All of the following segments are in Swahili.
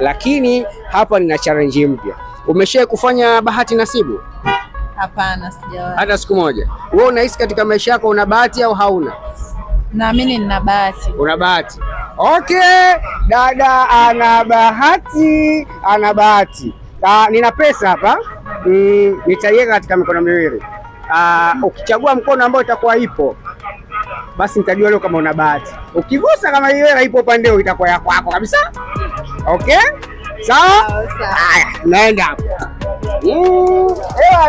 Lakini hapa nina challenge mpya. Umeshawahi kufanya bahati nasibu? Hapana, sijawahi. Hata siku moja? Wewe unahisi katika maisha yako una bahati au hauna? Naamini nina bahati. Una bahati. Okay, dada ana bahati, ana bahati. Nina pesa hapa. Nitaiweka katika mikono miwili. Ukichagua mkono ambao itakuwa ipo, basi nitajua leo kama una bahati. Ukigusa kama hiyo hela ipo upande huo, itakuwa ya kwako kabisa. Okay? Sawa? Haya, naenda hapo. Hii,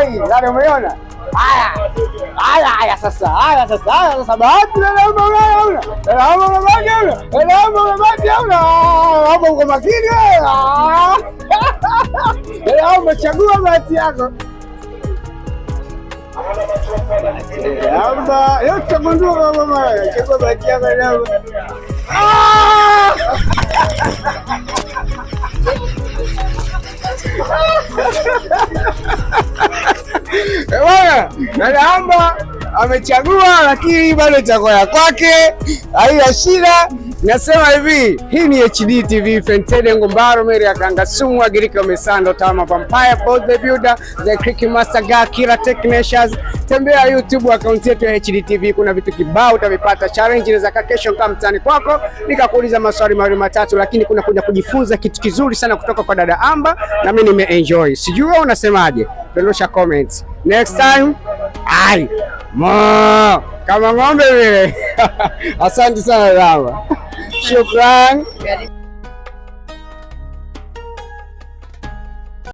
ndio umeona? Haya sasa bahati naomba wewe. Naomba bahati hauna. Hapo uko makini wewe. Naomba chagua bahati yako. Naomba, yote tutagundua mama. Chagua bahati yako leo. Naomba amechagua, lakini bado itakuwa ya kwake. Haina shida. Nasema hivi, hii ni HD TV, Fentede Ngombaro, Mary ya Kangasumu, Agirika Mesando, Tama Vampire, Both the Builder, The Crick Master Ga, Kira Technicians. Tembea YouTube account yetu ya HD TV, kuna vitu kibao utavipata. Challenge za kesho kama mtani kwako, nikakuuliza maswali mawili matatu, lakini kuna kuja kujifunza kitu kizuri sana kutoka kwa dada Amba, na mimi nimeenjoy. Sijui wewe unasemaje? Dondosha comments. Next time, kama ng'ombe vile. Asante sana Amba. Shukran.